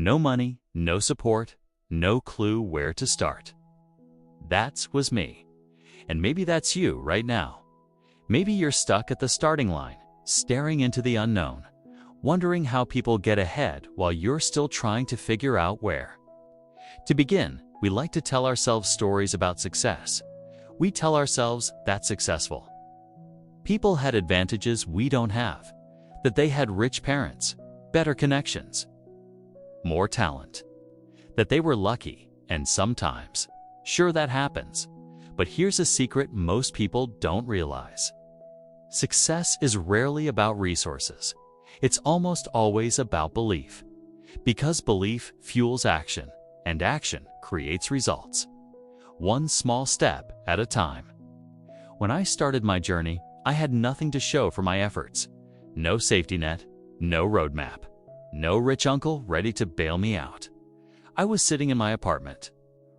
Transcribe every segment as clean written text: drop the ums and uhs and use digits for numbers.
No money, no support, no clue where to start. That was me. And maybe that's you right now. Maybe you're stuck at the starting line, staring into the unknown, wondering how people get ahead while you're still trying to figure out where. To begin, we like to tell ourselves stories about success. We tell ourselves that's successful. People had advantages we don't have, that they had rich parents, better connections, more talent, that they were lucky, and sometimes, sure that happens, but here's a secret most people don't realize. Success is rarely about resources. It's almost always about belief. Because belief fuels action, and action creates results. One small step at a time. When I started my journey, I had nothing to show for my efforts. No safety net, no roadmap, no rich uncle ready to bail me out. I was sitting in my apartment,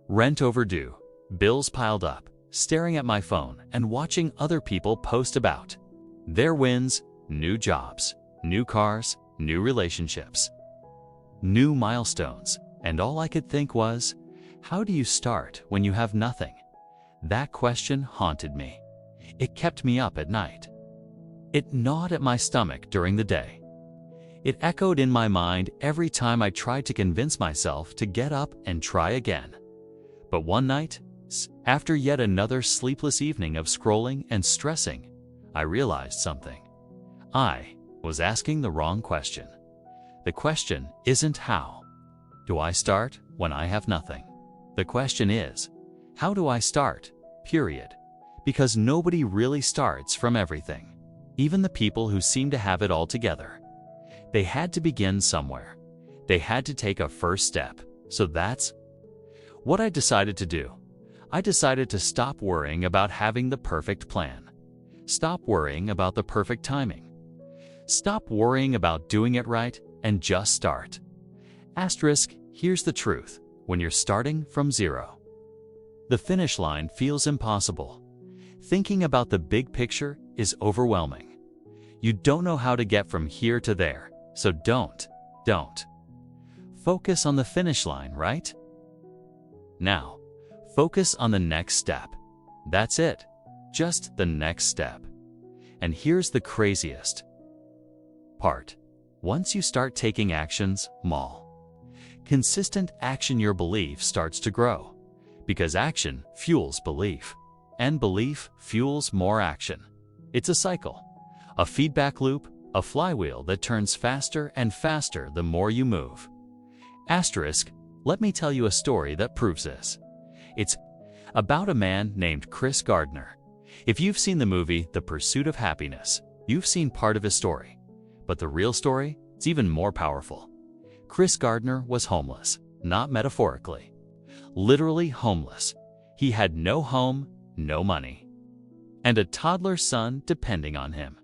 rent overdue, bills piled up, staring at my phone and watching other people post about their wins, new jobs, new cars, new relationships, new milestones, and all I could think was, how do you start when you have nothing? That question haunted me. It kept me up at night. It gnawed at my stomach during the day. It echoed in my mind every time I tried to convince myself to get up and try again. But one night, after yet another sleepless evening of scrolling and stressing, I realized something. I was asking the wrong question. The question isn't how do I start when I have nothing? The question is, how do I start, period? Because nobody really starts from everything. Even the people who seem to have it all together. They had to begin somewhere. They had to take a first step. So that's what I decided to do. I decided to stop worrying about having the perfect plan. Stop worrying about the perfect timing. Stop worrying about doing it right and just start. Asterisk, here's the truth. When you're starting from zero, the finish line feels impossible. Thinking about the big picture is overwhelming. You don't know how to get from here to there, so don't. Focus on the finish line, right? Now, focus on the next step. That's it. Just the next step. And here's the craziest part. Once you start taking actions, consistent action, your belief starts to grow. Because action fuels belief. And belief fuels more action. It's a cycle. A feedback loop, a flywheel that turns faster and faster the more you move. Asterisk, let me tell you a story that proves this. It's about a man named Chris Gardner. If you've seen the movie The Pursuit of Happiness, you've seen part of his story. But the real story is even more powerful. Chris Gardner was homeless, not metaphorically. Literally homeless. He had no home, no money, and a toddler son depending on him.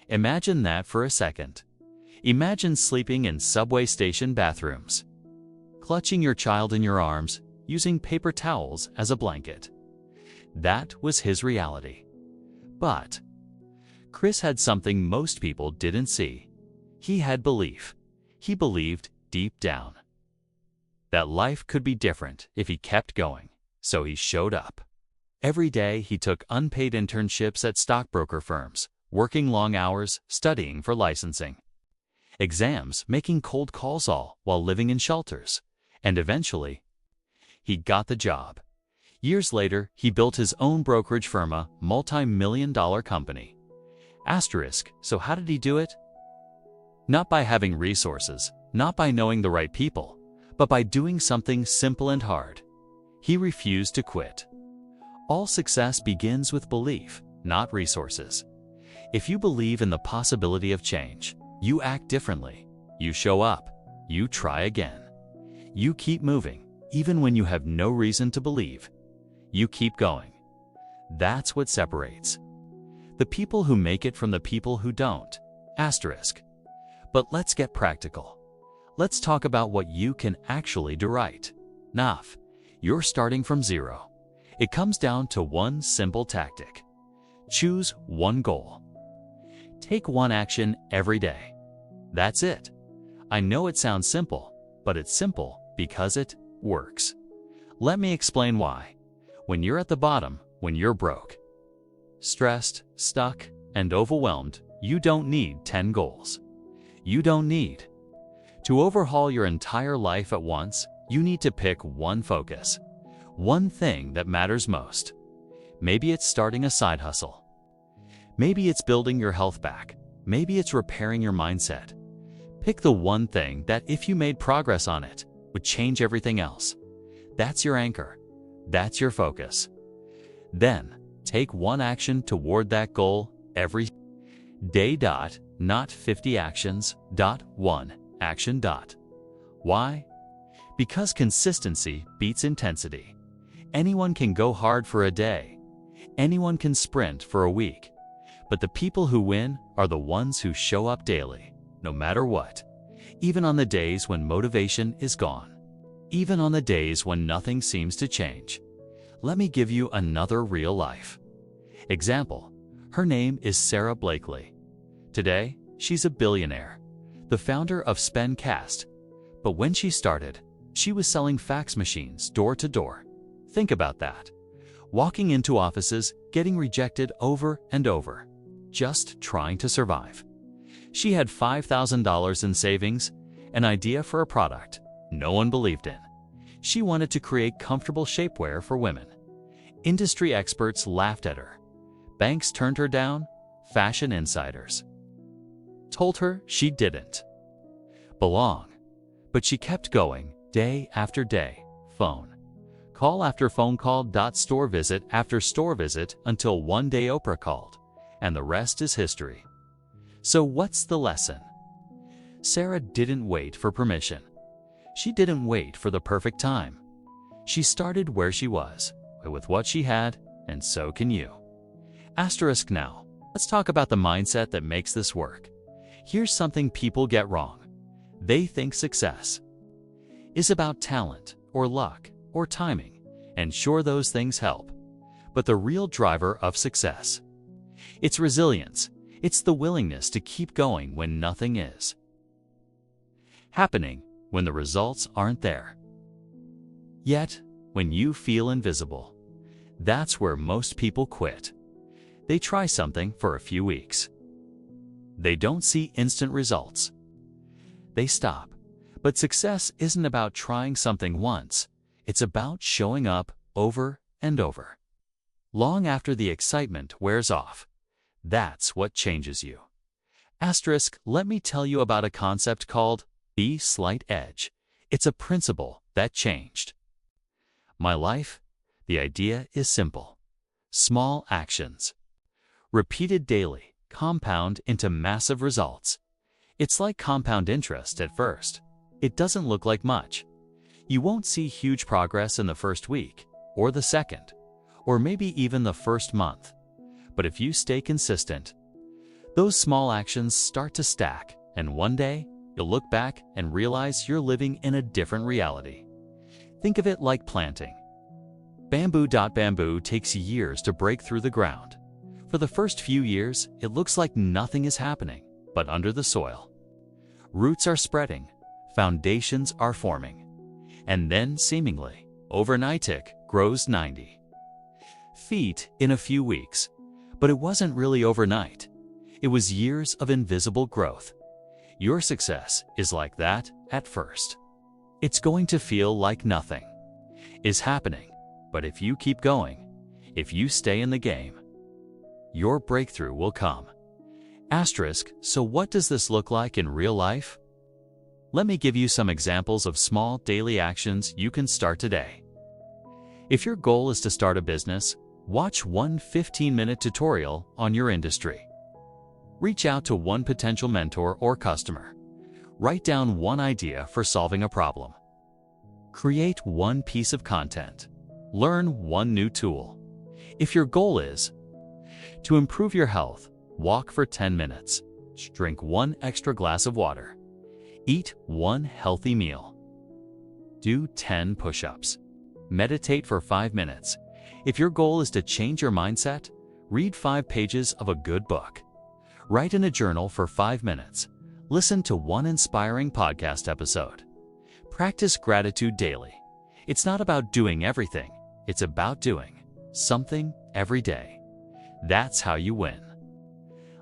Imagine that for a second. Imagine sleeping in subway station bathrooms, clutching your child in your arms, using paper towels as a blanket. That was his reality. But Chris had something most people didn't see. He had belief. He believed deep down that life could be different if he kept going. So he showed up. Every day he took unpaid internships at stockbroker firms, working long hours, studying for licensing exams, making cold calls, all while living in shelters. And eventually, he got the job. Years later, he built his own brokerage firm, a multi-million-dollar company. Asterisk, so how did he do it? Not by having resources, not by knowing the right people, but by doing something simple and hard. He refused to quit. All success begins with belief, not resources. If you believe in the possibility of change, you act differently. You show up. You try again. You keep moving, even when you have no reason to believe. You keep going. That's what separates the people who make it from the people who don't. Asterisk. But let's get practical. Let's talk about what you can actually do right. Naf, you're starting from zero. It comes down to one simple tactic. Choose one goal. Take one action every day. That's it. I know it sounds simple, but it's simple because it works. Let me explain why. When you're at the bottom, when you're broke, stressed, stuck, and overwhelmed, you don't need 10 goals. You don't need to overhaul your entire life at once. You need to pick one focus, one thing that matters most. Maybe it's starting a side hustle. Maybe it's building your health back. Maybe it's repairing your mindset. Pick the one thing that, if you made progress on it, would change everything else. That's your anchor. That's your focus. Then, take one action toward that goal every day. Not 50 actions. One action. Why? Because consistency beats intensity. Anyone can go hard for a day. Anyone can sprint for a week. But the people who win are the ones who show up daily, no matter what. Even on the days when motivation is gone. Even on the days when nothing seems to change. Let me give you another real-life example. Her name is Sarah Blakely. Today, she's a billionaire, the founder of Spencast. But when she started, she was selling fax machines door to door. Think about that. Walking into offices, getting rejected over and over, just trying to survive. She had $5,000 in savings, an idea for a product no one believed in. She wanted to create comfortable shapewear for women. Industry experts laughed at her. Banks turned her down. Fashion insiders told her she didn't belong. But she kept going, day after day, phone call after phone call. Store visit after store visit, until one day Oprah called, and the rest is history. So what's the lesson? Sarah didn't wait for permission. She didn't wait for the perfect time. She started where she was, with what she had, and so can you. Asterisk now. Let's talk about the mindset that makes this work. Here's something people get wrong. They think success is about talent, or luck, or timing, and sure, those things help. But the real driver of success, it's resilience. It's the willingness to keep going when nothing is happening, when the results aren't there yet, when you feel invisible. That's where most people quit. They try something for a few weeks. They don't see instant results. They stop. But success isn't about trying something once. It's about showing up over and over, long after the excitement wears off. That's what changes you. Asterisk, let me tell you about a concept called the slight edge. It's a principle that changed my life. The idea is simple. Small actions, repeated daily, compound into massive results. It's like compound interest at first. It doesn't look like much. You won't see huge progress in the first week, or the second, or maybe even the first month. But if you stay consistent, those small actions start to stack, and one day, you'll look back and realize you're living in a different reality. Think of it like planting bamboo. Bamboo takes years to break through the ground. For the first few years, it looks like nothing is happening, but under the soil, roots are spreading, foundations are forming, and then seemingly overnight it grows 90 feet in a few weeks. But it wasn't really overnight. It was years of invisible growth. Your success is like that at first. It's going to feel like nothing is happening. But if you keep going, if you stay in the game, your breakthrough will come. Asterisk, so what does this look like in real life? Let me give you some examples of small daily actions you can start today. If your goal is to start a business, watch one 15-minute tutorial on your industry. Reach out to one potential mentor or customer. Write down one idea for solving a problem. Create one piece of content. Learn one new tool. If your goal is to improve your health, walk for 10 minutes. Drink one extra glass of water. Eat one healthy meal. Do 10 push-ups. Meditate for 5 minutes. If your goal is to change your mindset, read 5 pages of a good book. Write in a journal for 5 minutes. Listen to one inspiring podcast episode. Practice gratitude daily. It's not about doing everything. It's about doing something every day. That's how you win.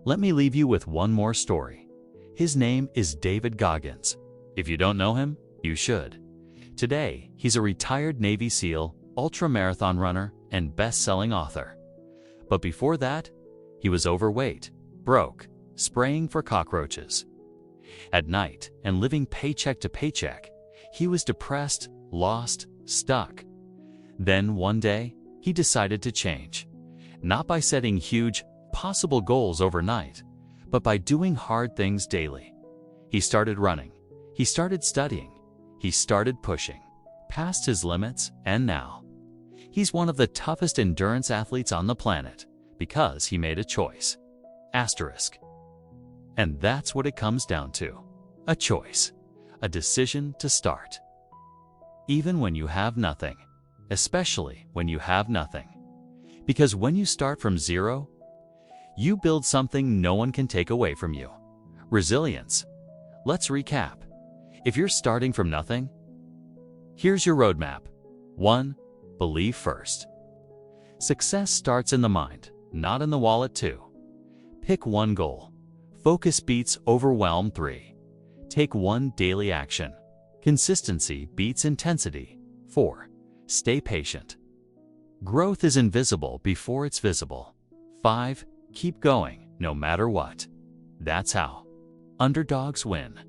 Let me leave you with one more story. His name is David Goggins. If you don't know him, you should. Today, he's a retired Navy SEAL, ultramarathon runner, and best-selling author. But before that, he was overweight, broke, spraying for cockroaches. At night, and living paycheck to paycheck, he was depressed, lost, stuck. Then one day, he decided to change. Not by setting huge, possible goals overnight, but by doing hard things daily. He started running. He started studying. He started pushing past his limits, and now he's one of the toughest endurance athletes on the planet because he made a choice. Asterisk. And that's what it comes down to. A choice. A decision to start. Even when you have nothing. Especially when you have nothing. Because when you start from zero, you build something no one can take away from you. Resilience. Let's recap. If you're starting from nothing, here's your roadmap. 1. Believe first. Success starts in the mind, not in the wallet. 2. Pick one goal. Focus beats overwhelm. 3. Take one daily action. Consistency beats intensity. 4. Stay patient. Growth is invisible before it's visible. 5. Keep going, no matter what. That's how underdogs win.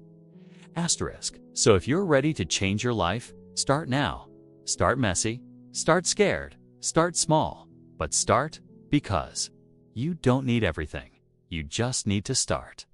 Asterisk. So if you're ready to change your life, start now. Start messy. Start scared. Start small. But start because you don't need everything. You just need to start.